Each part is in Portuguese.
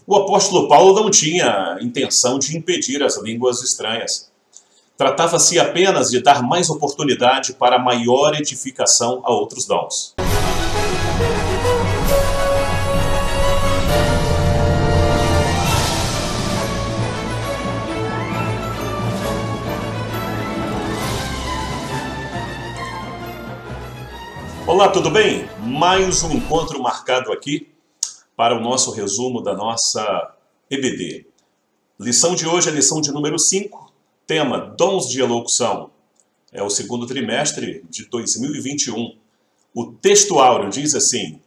O apóstolo Paulo não tinha intenção de impedir as línguas estranhas. Tratava-se apenas de dar mais oportunidade para maior edificação a outros dons. Olá, tudo bem? Mais um encontro marcado aqui para o nosso resumo da nossa EBD. Lição de hoje é a lição de número 5, tema Dons de Elocução. É o segundo trimestre de 2021. O texto áureo diz assim: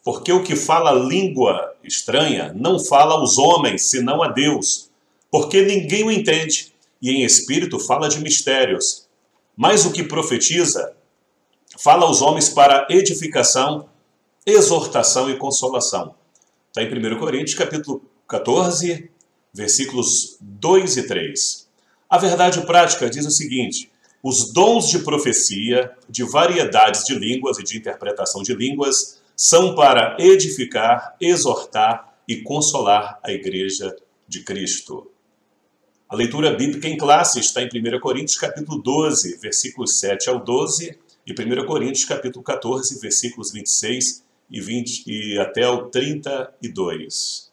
porque o que fala língua estranha não fala aos homens, senão a Deus, porque ninguém o entende, e em espírito fala de mistérios. Mas o que profetiza fala aos homens para edificação, exortação e consolação. Está em 1 Coríntios, capítulo 14, versículos 2 e 3. A verdade prática diz o seguinte: os dons de profecia, de variedades de línguas e de interpretação de línguas são para edificar, exortar e consolar a igreja de Cristo. A leitura bíblica em classe está em 1 Coríntios, capítulo 12, versículos 7 ao 12, e 1 Coríntios, capítulo 14, versículos 26 e até o 32.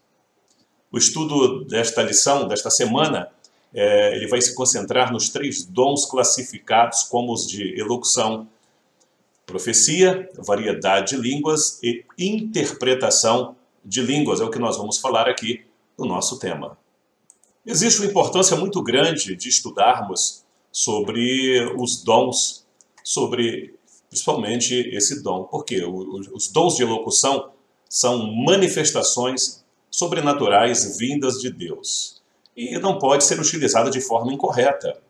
O estudo desta lição, desta semana, ele vai se concentrar nos 3 dons classificados como os de elocução, profecia, variedade de línguas e interpretação de línguas. É o que nós vamos falar aqui no nosso tema. Existe uma importância muito grande de estudarmos sobre os dons, sobre principalmente esse dom, porque os dons de elocução são manifestações sobrenaturais vindas de Deus e não pode ser utilizada de forma incorreta.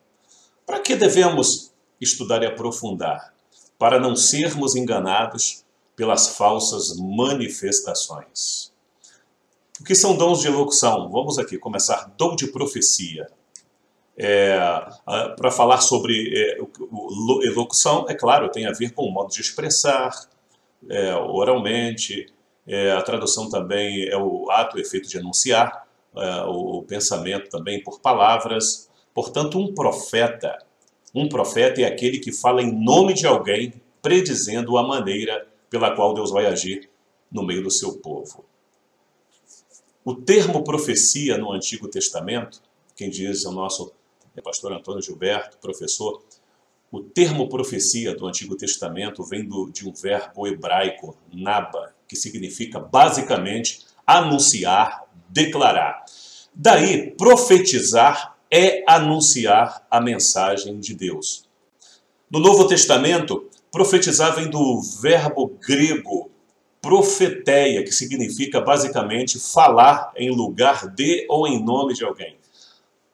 Para que devemos estudar e aprofundar? Para não sermos enganados pelas falsas manifestações. O que são dons de elocução? Vamos aqui começar. Dom de profecia. Para falar sobre elocução, é claro, tem a ver com o modo de expressar oralmente. A tradução também é o ato, o efeito de anunciar, o pensamento também por palavras. Portanto, um profeta é aquele que fala em nome de alguém, predizendo a maneira pela qual Deus vai agir no meio do seu povo. O termo profecia no Antigo Testamento, quem diz é o nosso pastor Antônio Gilberto, professor, o termo profecia do Antigo Testamento vem de um verbo hebraico, naba, que significa basicamente anunciar, declarar. Daí, profetizar é anunciar a mensagem de Deus. No Novo Testamento, profetizar vem do verbo grego profeteia, que significa basicamente falar em lugar de ou em nome de alguém.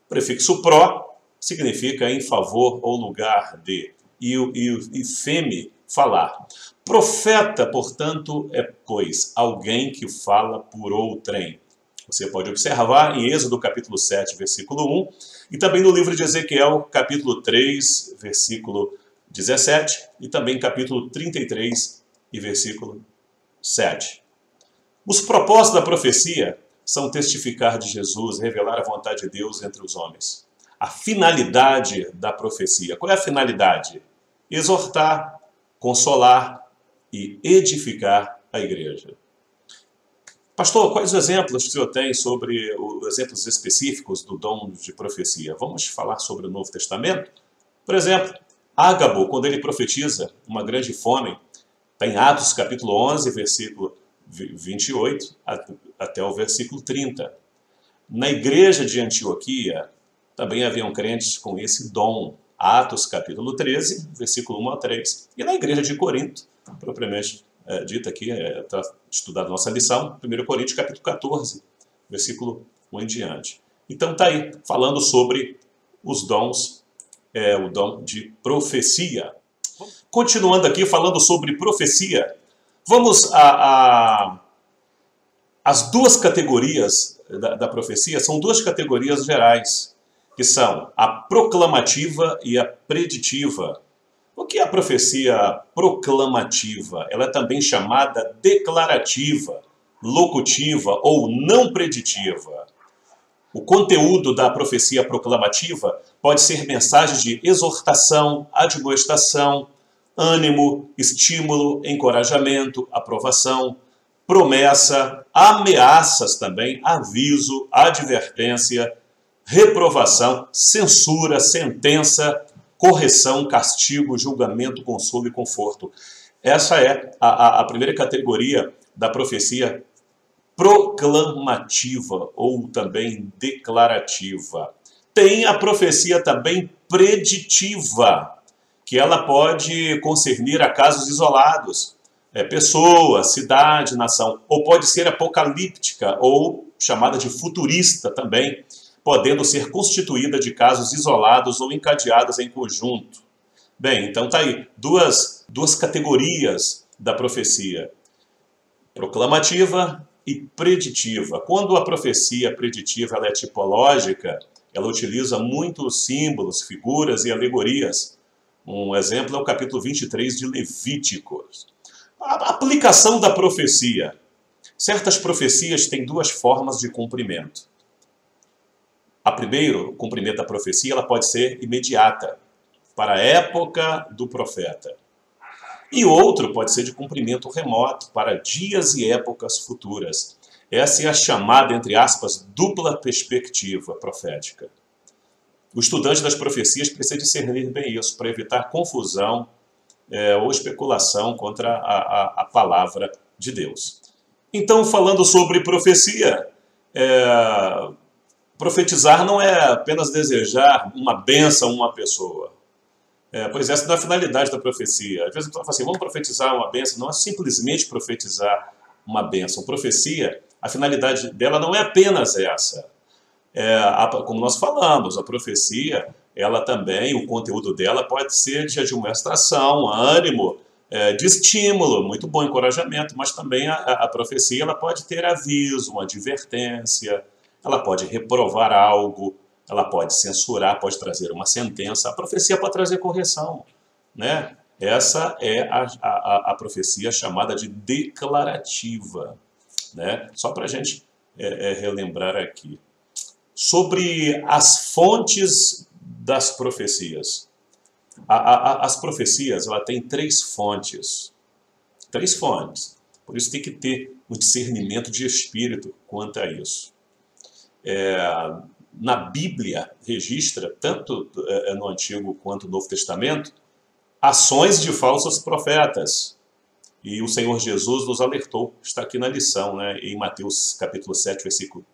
O prefixo pró significa em favor ou lugar de, e feme, falar. Profeta, portanto, é, pois, alguém que fala por outrem. Você pode observar em Êxodo capítulo 7, versículo 1, e também no livro de Ezequiel, capítulo 3, versículo 17, e também capítulo 33 e versículo 7. Os propósitos da profecia são testificar de Jesus, revelar a vontade de Deus entre os homens. A finalidade da profecia. Qual é a finalidade? Exortar, consolar e edificar a igreja. Pastor, quais exemplos que o senhor tem sobre os exemplos específicos do dom de profecia? Vamos falar sobre o Novo Testamento? Por exemplo, Ágabo, quando ele profetiza uma grande fome, está em Atos capítulo 11, versículo 28 até o versículo 30. Na igreja de Antioquia, também haviam crentes com esse dom. Atos capítulo 13, versículo 1 a 3. E na igreja de Corinto, propriamente dita aqui, está estudada a nossa lição, 1 Coríntios capítulo 14, versículo 1 em diante. Então está aí, falando sobre os dons, o dom de profecia. Continuando aqui, falando sobre profecia, vamos as 2 categorias da profecia, são 2 categorias gerais, que são a proclamativa e a preditiva. O que é a profecia proclamativa? Ela é também chamada declarativa. locutiva ou não preditiva. O conteúdo da profecia proclamativa pode ser mensagens de exortação, admoestação, ânimo, estímulo, encorajamento, aprovação, promessa, ameaças também, aviso, advertência, reprovação, censura, sentença, correção, castigo, julgamento, consolo e conforto. Essa é a primeira categoria da profecia proclamativa ou também declarativa. Tem a profecia também preditiva, que ela pode concernir a casos isolados, pessoa, cidade, nação, ou pode ser apocalíptica ou chamada de futurista também, podendo ser constituída de casos isolados ou encadeados em conjunto. Bem, então tá aí duas categorias da profecia: proclamativa e preditiva. Quando a profecia preditiva ela é tipológica, ela utiliza muitos símbolos, figuras e alegorias. Um exemplo é o capítulo 23 de Levíticos. A aplicação da profecia. Certas profecias têm duas formas de cumprimento. A primeira, o cumprimento da profecia, ela pode ser imediata, para a época do profeta. E outro pode ser de cumprimento remoto, para dias e épocas futuras. Essa é a chamada, entre aspas, dupla perspectiva profética. O estudante das profecias precisa discernir bem isso, para evitar confusão ou especulação contra a palavra de Deus. Então, falando sobre profecia, profetizar não é apenas desejar uma bênção a uma pessoa. Pois essa não é a finalidade da profecia. Às vezes a pessoa fala assim, vamos profetizar uma bênção. Não é simplesmente profetizar uma bênção. Profecia, a finalidade dela não é apenas essa. Como nós falamos, a profecia, ela também, o conteúdo dela pode ser de admoestação, ânimo, de estímulo, muito bom encorajamento, mas também a profecia ela pode ter aviso, uma advertência, ela pode reprovar algo, ela pode censurar, pode trazer uma sentença. A profecia pode trazer correção, né? Essa é a profecia chamada de declarativa, né? Só para a gente relembrar aqui. Sobre as fontes das profecias. As profecias, ela tem três fontes. Três fontes. Por isso tem que ter um discernimento de espírito quanto a isso. Na Bíblia, registra, tanto no Antigo quanto no Novo Testamento, ações de falsos profetas. E o Senhor Jesus nos alertou, está aqui na lição, né, em Mateus capítulo 7,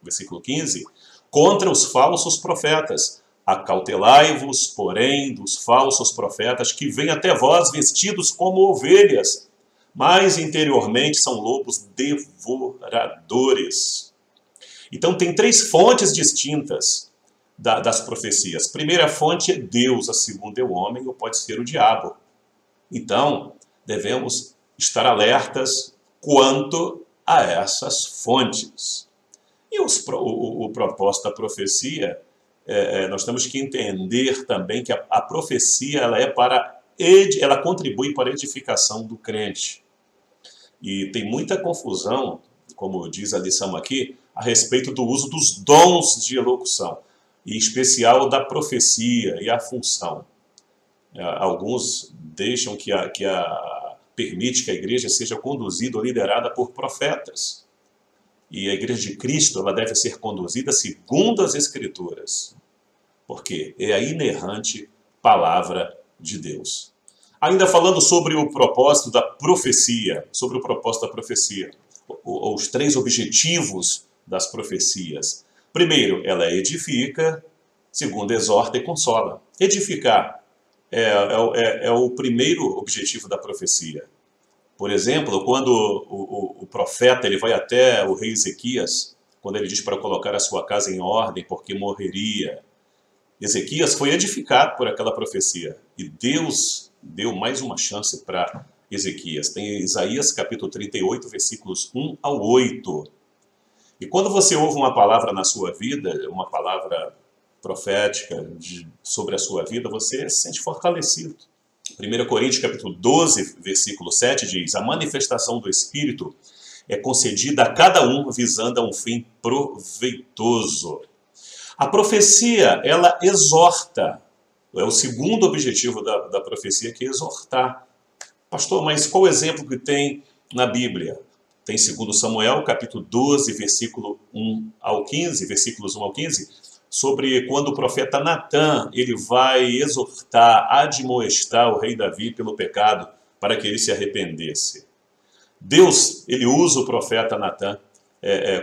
versículo 15, contra os falsos profetas. Acautelai-vos, porém, dos falsos profetas que vêm até vós vestidos como ovelhas, mas interiormente são lobos devoradores. Então tem três fontes distintas das profecias. A primeira fonte é Deus, a segunda é o homem, ou pode ser o diabo. Então, devemos estar alertas quanto a essas fontes. E o propósito da profecia, nós temos que entender também que a profecia ela contribui para a edificação do crente. E tem muita confusão, como diz a lição aqui, a respeito do uso dos dons de elocução, em especial da profecia e a função. Alguns deixam permite que a igreja seja conduzida ou liderada por profetas. E a igreja de Cristo ela deve ser conduzida segundo as Escrituras, porque é a inerrante palavra de Deus. Ainda falando sobre o propósito da profecia, os três objetivos das profecias. Primeiro, ela edifica. Segundo, exorta e consola. Edificar é o primeiro objetivo da profecia. Por exemplo, quando o profeta ele vai até o rei Ezequias, quando ele diz para colocar a sua casa em ordem porque morreria, Ezequias foi edificado por aquela profecia. E Deus deu mais uma chance para Ezequias. Tem Isaías capítulo 38, versículos 1 ao 8. E quando você ouve uma palavra na sua vida, uma palavra profética sobre a sua vida, você se sente fortalecido. 1 Coríntios capítulo 12, versículo 7 diz: a manifestação do Espírito é concedida a cada um visando a um fim proveitoso. A profecia, ela exorta. É o segundo objetivo da profecia, que é exortar. Pastor, mas qual o exemplo que tem na Bíblia? Tem 2 Samuel, capítulo 12, versículo 1 ao 15, versículos 1 ao 15, sobre quando o profeta Natã, ele vai exortar, admoestar o rei Davi pelo pecado, para que ele se arrependesse. Deus, ele usa o profeta Natã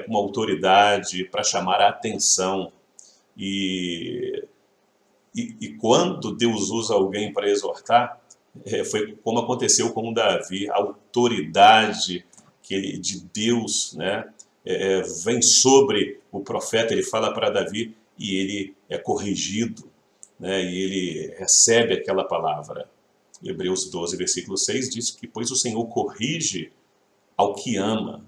com uma autoridade para chamar a atenção. E quando Deus usa alguém para exortar, foi como aconteceu com Davi, a autoridade de Deus, né, vem sobre o profeta, ele fala para Davi e ele é corrigido, né, e ele recebe aquela palavra. Hebreus 12, versículo 6 diz que pois o Senhor corrige ao que ama.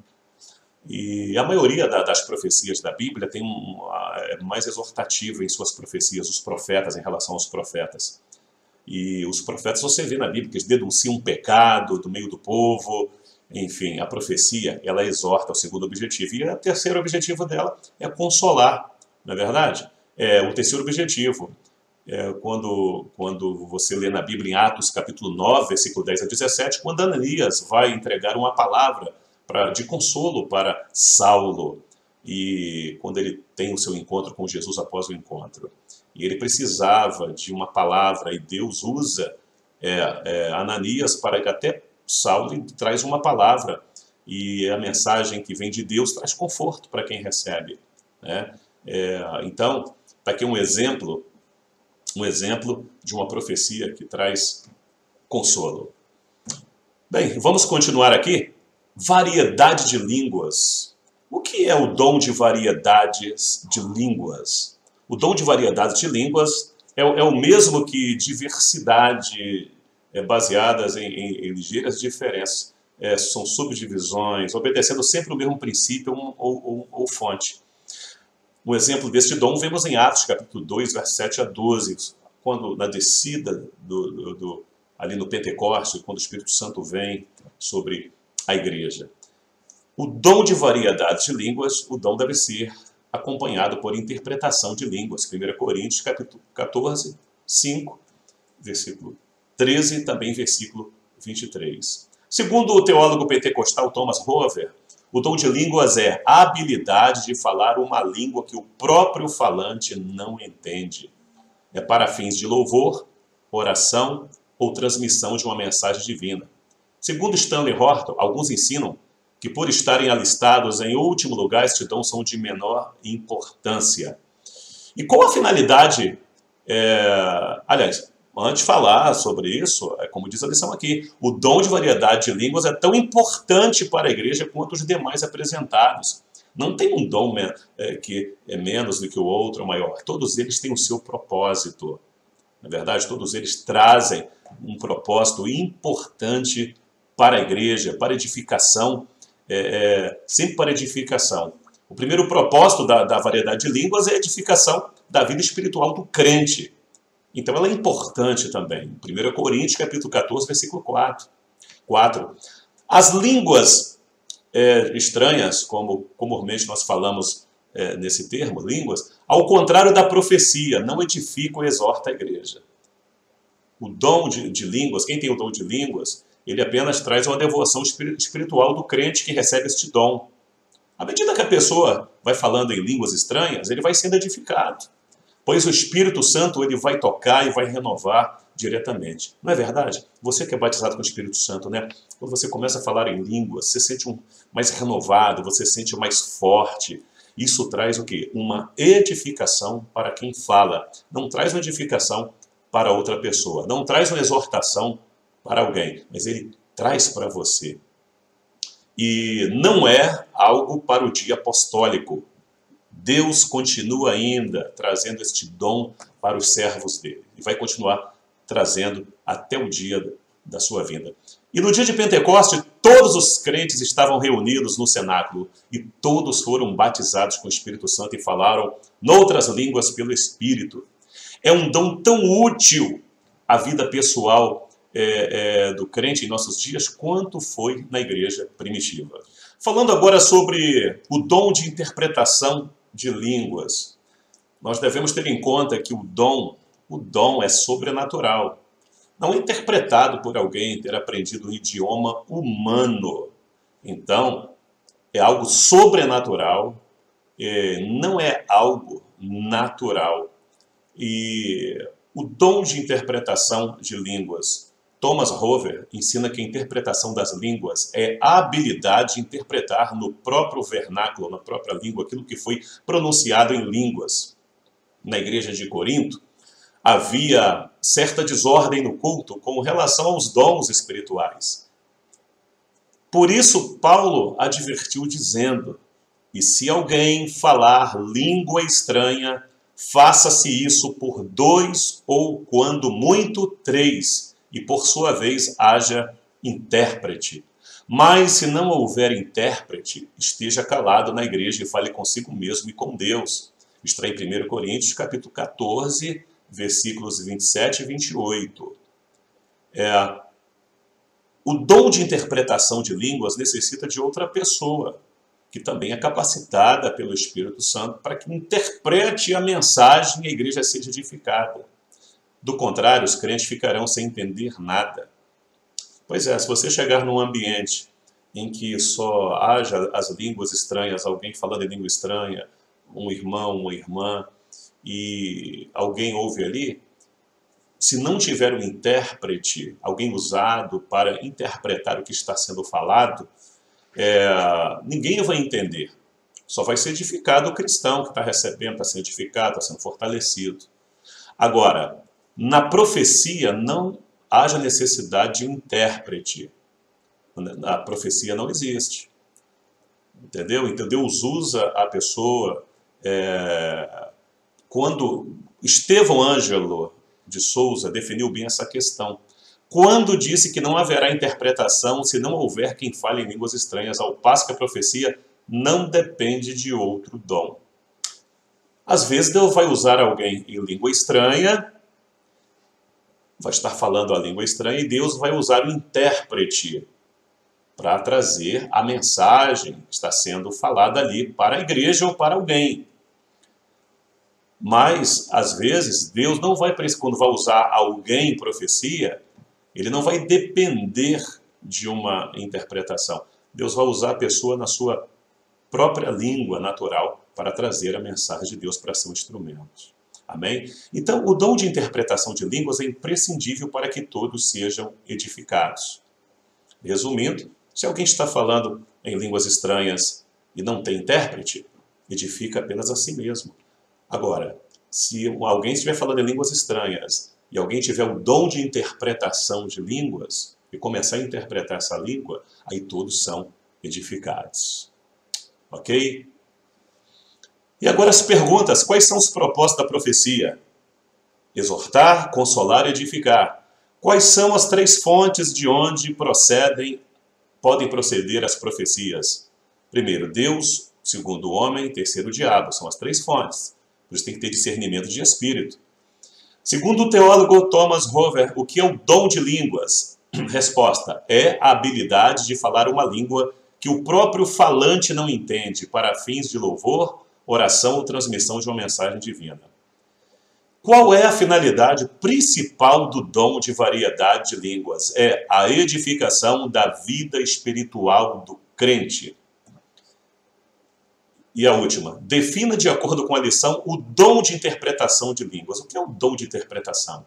E a maioria das profecias da Bíblia é mais exortativa em suas profecias, os profetas, em relação aos profetas. E os profetas, você vê na Bíblia que eles denunciam um pecado do meio do povo. Enfim, a profecia, ela exorta, o segundo objetivo. E o terceiro objetivo dela é consolar, não é verdade? O terceiro objetivo, quando você lê na Bíblia, em Atos capítulo 9, versículo 10 a 17, quando Ananias vai entregar uma palavra de consolo para Saulo, e quando ele tem o seu encontro com Jesus após o encontro. E ele precisava de uma palavra, e Deus usa Ananias para que até Saulo traz uma palavra, e a mensagem que vem de Deus traz conforto para quem recebe, né? Então, está aqui um exemplo de uma profecia que traz consolo. Bem, vamos continuar aqui. Variedade de línguas. O que é o dom de variedades de línguas? O dom de variedades de línguas é o mesmo que diversidade baseadas em ligeiras diferenças. São subdivisões, obedecendo sempre o mesmo princípio ou fonte. Um exemplo deste dom vemos em Atos, capítulo 2, versos 7 a 12, quando na descida ali no Pentecostes, quando o Espírito Santo vem sobre a igreja. O dom de variedade de línguas, o dom deve ser acompanhado por interpretação de línguas. 1 Coríntios, capítulo 14, 5, versículo 13 e também versículo 23. Segundo o teólogo pentecostal Thomas Rover, o dom de línguas é a habilidade de falar uma língua que o próprio falante não entende. É para fins de louvor, oração ou transmissão de uma mensagem divina. Segundo Stanley Horton, alguns ensinam que por estarem alistados em último lugar, este dom são de menor importância. E qual a finalidade? Aliás, antes de falar sobre isso, como diz a lição aqui, o dom de variedade de línguas é tão importante para a igreja quanto os demais apresentados. Não tem um dom que é menos do que o outro ou maior. Todos eles têm o seu propósito. Na verdade, todos eles trazem um propósito importante para a igreja, para edificação, sempre para edificação. O primeiro propósito da variedade de línguas é a edificação da vida espiritual do crente. Então ela é importante também. 1 Coríntios, capítulo 14, versículo 4. As línguas estranhas, como comumente nós falamos nesse termo, línguas, ao contrário da profecia, não edifica ou exorta a igreja. O dom de línguas, quem tem o dom de línguas, ele apenas traz uma devoção espiritual do crente que recebe este dom. À medida que a pessoa vai falando em línguas estranhas, ele vai sendo edificado. Pois o Espírito Santo ele vai tocar e vai renovar diretamente. Não é verdade? Você que é batizado com o Espírito Santo, né? Quando você começa a falar em línguas, você sente mais renovado, você sente mais forte. Isso traz o quê? Uma edificação para quem fala. Não traz uma edificação para outra pessoa. Não traz uma exortação para alguém, mas ele traz para você. E não é algo para o dia apostólico. Deus continua ainda trazendo este dom para os servos dele. E vai continuar trazendo até o dia da sua vinda. E no dia de Pentecostes, todos os crentes estavam reunidos no cenáculo e todos foram batizados com o Espírito Santo e falaram noutras línguas pelo Espírito. É um dom tão útil à vida pessoal do crente em nossos dias quanto foi na igreja primitiva. Falando agora sobre o dom de interpretação de línguas, nós devemos ter em conta que o dom é sobrenatural. Não é interpretado por alguém ter aprendido um idioma humano. Então, é algo sobrenatural, não é algo natural. E o dom de interpretação de línguas, Thomas Rover ensina que a interpretação das línguas é a habilidade de interpretar no próprio vernáculo, na própria língua, aquilo que foi pronunciado em línguas. Na igreja de Corinto, havia certa desordem no culto com relação aos dons espirituais. Por isso, Paulo advertiu dizendo: e se alguém falar língua estranha, faça-se isso por 2 ou, quando muito, 3, e por sua vez haja intérprete. Mas se não houver intérprete, esteja calado na igreja e fale consigo mesmo e com Deus. Está em 1 Coríntios, capítulo 14, versículos 27 e 28. O dom de interpretação de línguas necessita de outra pessoa, que também é capacitada pelo Espírito Santo para que interprete a mensagem e a igreja seja edificada. Do contrário, os crentes ficarão sem entender nada. Pois é, se você chegar num ambiente em que só haja as línguas estranhas, alguém falando em língua estranha, um irmão, uma irmã, e alguém ouve ali, se não tiver um intérprete, alguém usado para interpretar o que está sendo falado, ninguém vai entender. Só vai ser edificado o cristão que está recebendo, está sendo edificado, está sendo fortalecido. Agora, na profecia não haja necessidade de um intérprete. A profecia não existe. Entendeu? Então Deus usa a pessoa. Quando Estevão Ângelo de Souza definiu bem essa questão. Quando disse que não haverá interpretação se não houver quem fale em línguas estranhas, ao passo que a profecia não depende de outro dom. Às vezes Deus vai usar alguém em língua estranha, vai estar falando a língua estranha, e Deus vai usar o intérprete para trazer a mensagem que está sendo falada ali para a igreja ou para alguém. Mas, às vezes, Deus não vai, quando vai usar alguém em profecia, ele não vai depender de uma interpretação. Deus vai usar a pessoa na sua própria língua natural para trazer a mensagem de Deus para seu instrumento. Amém? Então, o dom de interpretação de línguas é imprescindível para que todos sejam edificados. Resumindo, se alguém está falando em línguas estranhas e não tem intérprete, edifica apenas a si mesmo. Agora, se alguém estiver falando em línguas estranhas e alguém tiver o dom de interpretação de línguas e começar a interpretar essa língua, aí todos são edificados. Ok? E agora as perguntas: quais são os propósitos da profecia? Exortar, consolar e edificar. Quais são as 3 fontes de onde podem proceder as profecias? Primeiro, Deus. Segundo, o homem. Terceiro, o diabo. São as 3 fontes. Por isso tem que ter discernimento de espírito. Segundo o teólogo Thomas Rover, o que é o dom de línguas? Resposta: é a habilidade de falar uma língua que o próprio falante não entende, para fins de louvor, oração ou transmissão de uma mensagem divina. Qual é a finalidade principal do dom de variedade de línguas? É a edificação da vida espiritual do crente. E a última: defina, de acordo com a lição, o dom de interpretação de línguas. O que é o dom de interpretação?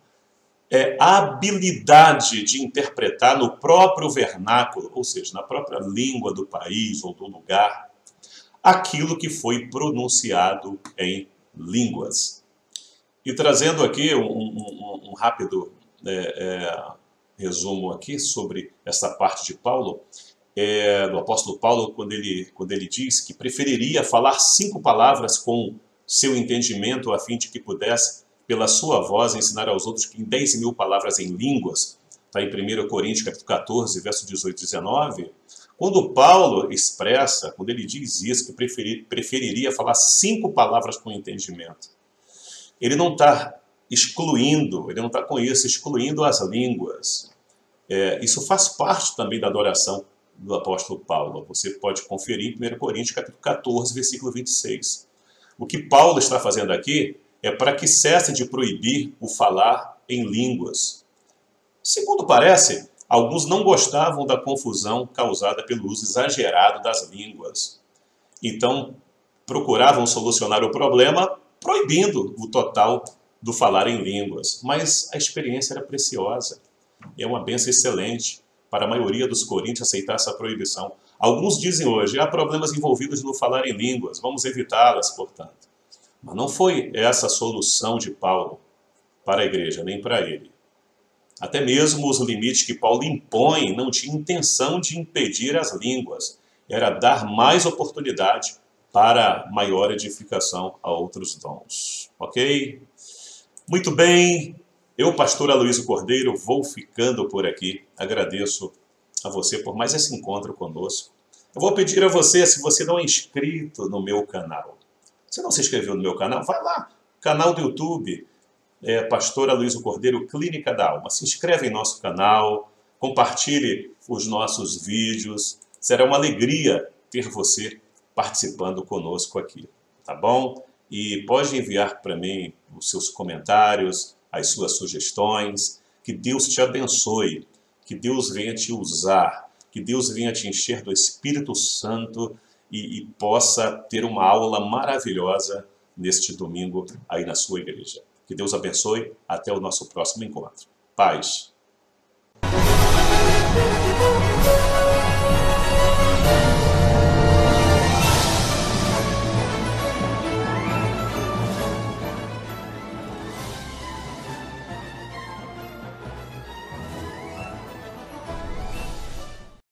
É a habilidade de interpretar no próprio vernáculo, ou seja, na própria língua do país ou do lugar, aquilo que foi pronunciado em línguas. E trazendo aqui um rápido resumo aqui sobre essa parte de Paulo, do apóstolo Paulo, quando ele diz que preferiria falar 5 palavras com seu entendimento, a fim de que pudesse, pela sua voz, ensinar aos outros que em 10.000 palavras em línguas. Está em 1 Coríntios, capítulo 14, verso 18 e 19. Quando Paulo expressa, quando ele diz isso, que preferiria falar 5 palavras com entendimento, ele não está excluindo, ele não está com isso, excluindo as línguas. Isso faz parte também da adoração do apóstolo Paulo. Você pode conferir em 1 Coríntios capítulo 14, versículo 26. O que Paulo está fazendo aqui é para que cesse de proibir o falar em línguas. Segundo parece, alguns não gostavam da confusão causada pelo uso exagerado das línguas. Então, procuravam solucionar o problema proibindo o total do falar em línguas. Mas a experiência era preciosa. É uma bênção excelente para a maioria dos coríntios aceitar essa proibição. Alguns dizem hoje, há problemas envolvidos no falar em línguas, vamos evitá-las, portanto. Mas não foi essa a solução de Paulo para a igreja, nem para ele. Até mesmo os limites que Paulo impõe não tinha intenção de impedir as línguas. Era dar mais oportunidade para maior edificação a outros dons. Ok? Muito bem. Eu, pastor Aloysio Cordeiro, vou ficando por aqui. Agradeço a você por mais esse encontro conosco. Eu vou pedir a você, se você não é inscrito no meu canal, se não se inscreveu no meu canal, vai lá, canal do YouTube, Pastor Aloysio Cordeiro, Clínica da Alma. Se inscreve em nosso canal, compartilhe os nossos vídeos. Será uma alegria ter você participando conosco aqui, tá bom? E pode enviar para mim os seus comentários, as suas sugestões. Que Deus te abençoe, que Deus venha te usar, que Deus venha te encher do Espírito Santo e possa ter uma aula maravilhosa neste domingo aí na sua igreja. Que Deus abençoe. Até o nosso próximo encontro. Paz.